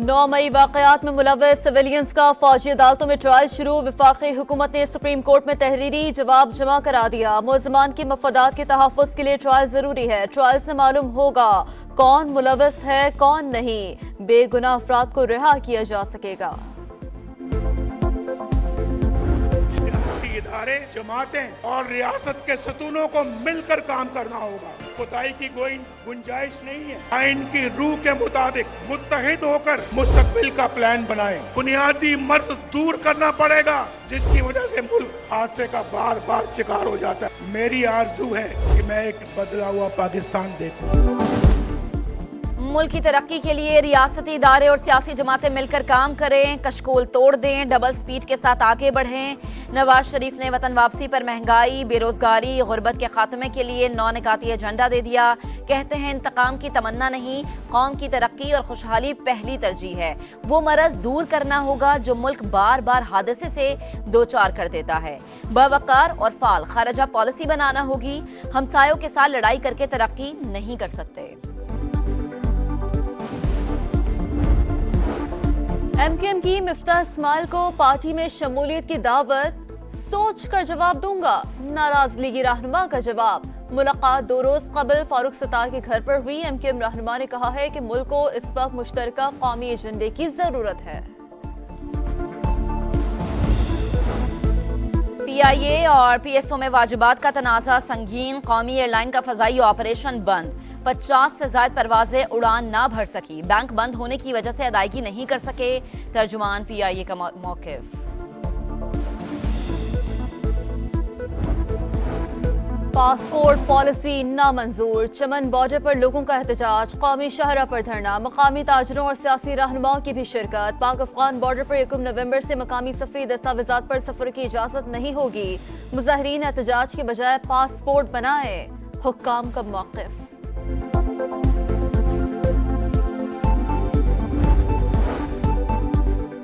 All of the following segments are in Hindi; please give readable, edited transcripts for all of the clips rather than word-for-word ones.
9 मई वाकयात में मुलव्वस सिविलियंस का फौजी अदालतों में ट्रायल शुरू। वफाकी हुकूमत ने सुप्रीम कोर्ट में तहरीरी जवाब जमा करा दिया। मुलजमान के मफादात के तहफ़्फ़ुज़ के लिए ट्रायल जरूरी है। ट्रायल से मालूम होगा कौन मुलव्वस है कौन नहीं। बेगुनाह अफराद को रिहा किया जा सकेगा। इदारे, जमातें और रियासत के सतूनों को मिलकर काम करना होगा। कोताही की कोई गुंजाइश नहीं है। आइन की रूह के मुताबिक मुत्तहिद होकर मुस्तकबिल का प्लान बनाएं। बुनियादी मर्ज दूर करना पड़ेगा जिसकी वजह से मुल्क हादसे का बार बार शिकार हो जाता है। मेरी आरज़ू है कि मैं एक बदला हुआ पाकिस्तान देखूं। मुल्क की तरक्की के लिए रियासती इदारे और सियासी जमातें मिलकर काम करें, कशकोल तोड़ दें, डबल स्पीड के साथ आगे बढ़ें। नवाज शरीफ ने वतन वापसी पर महंगाई, बेरोजगारी, गुर्बत के खात्मे के लिए 9 निकाती एजेंडा दे दिया। कहते हैं इंतकाम की तमन्ना नहीं, कौम की तरक्की और खुशहाली पहली तरजीह है। वो मरज दूर करना होगा जो मुल्क बार बार हादसे से दो चार कर देता है। बावकार और फाल खारजा पॉलिसी बनाना होगी। हमसायों के साथ लड़ाई करके तरक्की नहीं कर सकते। MKM की मिफ्ताह इस्माइल को पार्टी में शमूलियत की दावत। सोच कर जवाब दूंगा, नाराज लीगी रहनुमा का जवाब। मुलाकात 2 रोज कबल फारूक सत्तार के घर पर हुई। MKM रहनुमा ने कहा है कि मुल्क को इस वक्त मुश्तरका कौमी एजेंडे की जरूरत है। PIA और PSO में वाजिबात का तनाज़ा संगीन। कौमी एयरलाइन का फजाई ऑपरेशन बंद। 50 से ज्यादा परवाजें उड़ान ना भर सकी। बैंक बंद होने की वजह से अदायगी नहीं कर सके। तर्जुमान PIA का मौक़िफ़। पासपोर्ट पॉलिसी नामंजूर। चमन बॉर्डर पर लोगों का एहतजाज। कौमी शाहरा पर धरना। मकामी ताजरों और सियासी रहनुमाओं की भी शिरकत। पाक अफगान बॉर्डर पर 1 नवंबर से मकामी सफरी दस्तावेजात पर सफर की इजाजत नहीं होगी। मुजाहिरीन एहतजाज के बजाय पासपोर्ट बनाए। हुक्काम का मौक़िफ़।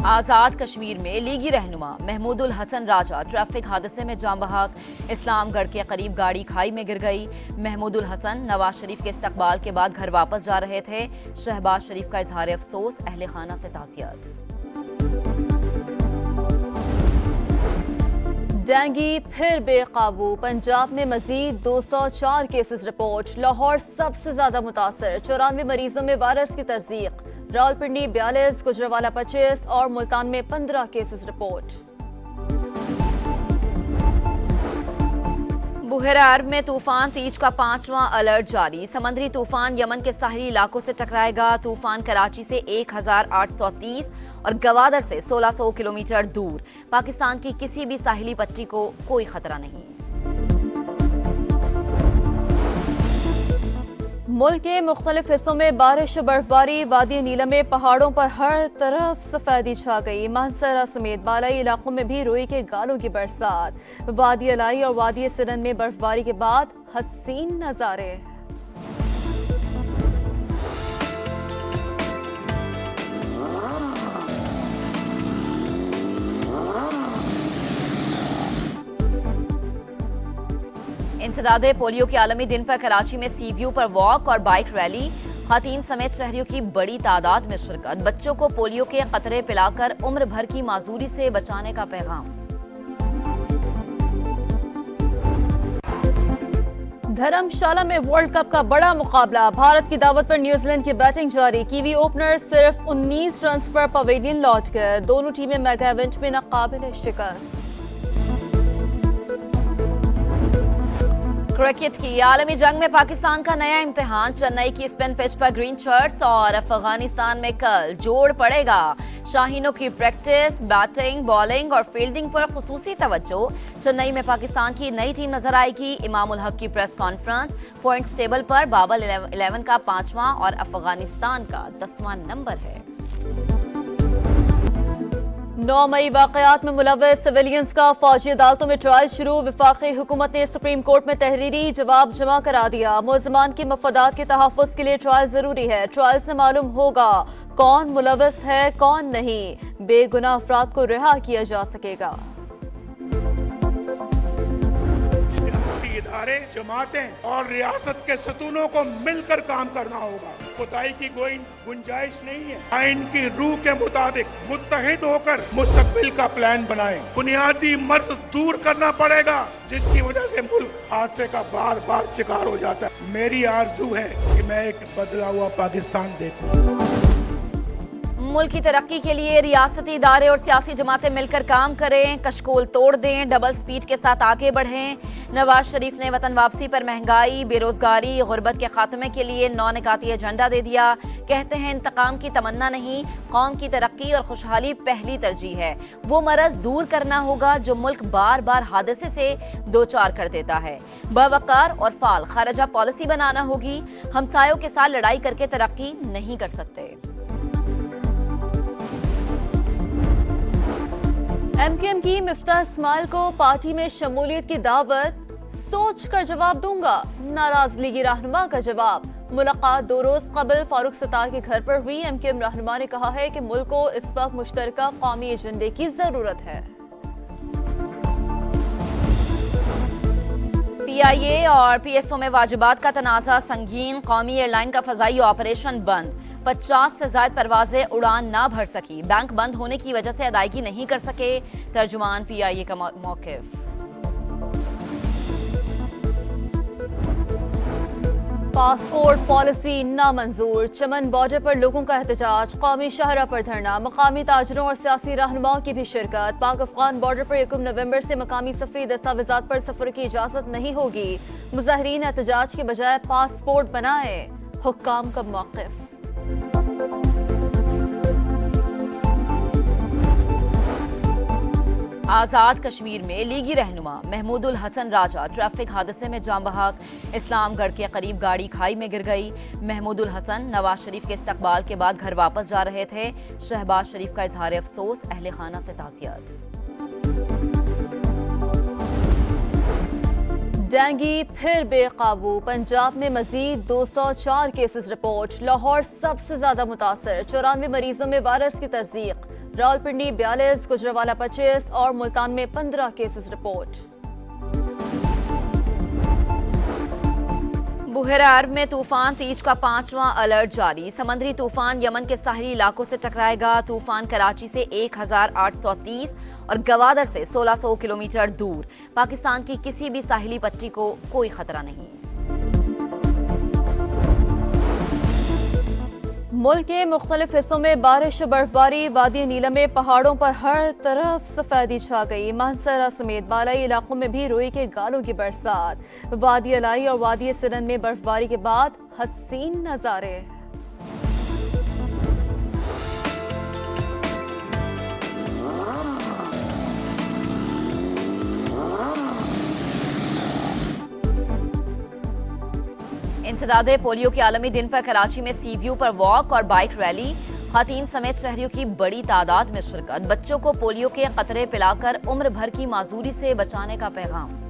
आज़ाद कश्मीर में लीगी रहनुमा महमूदुल हसन राजा ट्रैफिक हादसे में जान बहक। इस्लामगढ़ के करीब गाड़ी खाई में गिर गई। महमूदुल हसन नवाज शरीफ के इस्तकबाल के बाद घर वापस जा रहे थे। शहबाज शरीफ का इजहार अफसोस, अहले खाना से ताज़ियत। डेंगू फिर बेकाबू। पंजाब में मजीद 204 केसेस रिपोर्ट। लाहौर सबसे ज्यादा मुतासर। 94 मरीजों में वायरस की तस्दीक। रावलपिंडी 42, गुजरावाला 25 और मुल्तान में 15 केसेस रिपोर्ट। बुहरा अरब में तूफान तीज का 5वां अलर्ट जारी। समंदरी तूफान यमन के साहिली इलाकों से टकराएगा। तूफान कराची से 1830 और गवादर से 1600 किलोमीटर दूर। पाकिस्तान की किसी भी साहिली पट्टी को कोई खतरा नहीं। मुल्क के मुख्तलिफ हिस्सों में बारिश और बर्फबारी। वादी नीलम में पहाड़ों पर हर तरफ सफेदी छा गई। मानसरा समेत बालाई इलाकों में भी रुई के गालों की बरसात। वादी अलाई और वादी सिरन में बर्फबारी के बाद हसीन नजारे। इंसदादे पोलियो के आलमी दिन पर कराची में सी व्यू पर वॉक और बाइक रैली। खातीन समेत शहरियों की बड़ी तादाद में शिरकत। बच्चों को पोलियो के कतरे पिलाकर उम्र भर की माजूरी से बचाने का पैगाम। धर्मशाला में वर्ल्ड कप का बड़ा मुकाबला। भारत की दावत पर न्यूजीलैंड की बैटिंग जारी। कीवी ओपनर सिर्फ 19 रन पर पवेलियन लौट गए। दोनों टीमें मेगा इवेंट में नाकाबिल शिकस्त। क्रिकेट की आलमी जंग में पाकिस्तान का नया इम्तिहान। चेन्नई की स्पिन पिच पर ग्रीन शर्ट्स और अफगानिस्तान में कल जोड़ पड़ेगा। शाहीनों की प्रैक्टिस, बैटिंग, बॉलिंग और फील्डिंग पर खुसूसी तवज्जो। चेन्नई में पाकिस्तान की नई टीम नजर आएगी। इमामुल हक की प्रेस कॉन्फ्रेंस। पॉइंट्स टेबल पर बाबर 11 का 5वां और अफगानिस्तान का 10वां नंबर है। 9 मई वाकयात में मुलव्वस सिविलियंस का फौजी अदालतों में ट्रायल शुरू। वफाकी हुकूमत ने सुप्रीम कोर्ट में तहरीरी जवाब जमा करा दिया। मुलजमान के मफादात के तहफ़्फ़ुज़ के लिए ट्रायल जरूरी है। ट्रायल से मालूम होगा कौन मुलव्वस है कौन नहीं। बेगुनाह अफराद को रिहा किया जा सकेगा। इदारे, जमातें और रियासत के सतूनों को मिलकर काम करना होगा। कोताही की कोई गुंजाइश नहीं है। आइन की रूह के मुताबिक मुत्तहिद होकर मुस्तकबिल का प्लान बनाएं। बुनियादी मर्ज दूर करना पड़ेगा जिसकी वजह से मुल्क हादसे का बार बार शिकार हो जाता है। मेरी आरज़ू है कि मैं एक बदला हुआ पाकिस्तान देखूं। मुल्क की तरक्की के लिए रियासती इदारे और सियासी जमातें मिलकर काम करें, कशकोल तोड़ दें, डबल स्पीड के साथ आगे बढ़ें। नवाज शरीफ ने वतन वापसी पर महंगाई, बेरोजगारी, गुर्बत के खात्मे के लिए 9 निकाती एजेंडा दे दिया। कहते हैं इंतकाम की तमन्ना नहीं, कौम की तरक्की और खुशहाली पहली तरजीह है। वो मरज दूर करना होगा जो मुल्क बार बार हादसे से दो चार कर देता है। बावकार और फाल खारजा पॉलिसी बनाना होगी। हमसायों के साथ लड़ाई करके तरक्की नहीं कर सकते। एमकेएम की मिफ्ताह इस्माइल को पार्टी में शमूलियत की दावत, सोच कर जवाब दूंगा, नाराज लीगी रहनुमा का जवाब। मुलाकात 2 रोज कबल फारूक सत्तार के घर पर हुई। एमकेएम रहनुमा ने कहा है कि मुल्क को इस वक्त मुश्तरका कौमी एजेंडे की जरूरत है। पीआईए और पीएसओ में वाजिबात का तनाज़ा संगीन। कौमी एयरलाइन का फजाई ऑपरेशन बंद। 50 से ज्यादा परवाजें उड़ान ना भर सकी। बैंक बंद होने की वजह से अदायगी नहीं कर सके। तर्जुमान पीआईए का मौक़िफ़। पासपोर्ट पॉलिसी नामंजूर। चमन बॉर्डर पर लोगों का एहतजाज। कौमी शाहरा पर धरना। मकामी ताजरों और सियासी रहनुमाओं की भी शिरकत। पाक अफगान बॉर्डर पर 1 नवंबर से मकामी सफरी दस्तावेजात पर सफर की इजाजत नहीं होगी। मुजाहिरीन एहतजाज के बजाय पासपोर्ट बनाए। हुक्काम का मौक़िफ़। आज़ाद कश्मीर में लीगी रहनुमा महमूदुल हसन राजा ट्रैफिक हादसे में जान बहक। इस्लामगढ़ के करीब गाड़ी खाई में गिर गई। महमूदुल हसन नवाज शरीफ के इस्तकबाल के बाद घर वापस जा रहे थे। शहबाज शरीफ का इजहार अफसोस, अहले खाना से ताज़ियत। डेंगू फिर बेकाबू। पंजाब में मजीद 204 केसेस रिपोर्ट। लाहौर सबसे ज्यादा मुतासर। 94 मरीजों में वायरस की तस्दीक। रावलपिंडी 42, गुजरावाला 25 और मुल्तान में 15 केसेस रिपोर्ट। बुहेरा अरब में तूफान तीज का 5वां अलर्ट जारी। समंदरी तूफान यमन के साहिली इलाकों से टकराएगा। तूफान कराची से 1830 और गवादर से 1600 किलोमीटर दूर। पाकिस्तान की किसी भी साहिली पट्टी को कोई खतरा नहीं। मुल्क के मुख्तलिफ हिस्सों में बारिश और बर्फबारी। वादी नीलम में पहाड़ों पर हर तरफ सफेदी छा गई। मानसरा समेत बालाई इलाकों में भी रुई के गालों की बरसात। वादी अलाई और वादी सिरन में बर्फबारी के बाद हसीन नजारे। इंसदादे पोलियो के आलमी दिन पर कराची में सी व्यू पर वॉक और बाइक रैली। खातीन समेत शहरियों की बड़ी तादाद में शिरकत। बच्चों को पोलियो के कतरे पिलाकर उम्र भर की माजूरी से बचाने का पैगाम।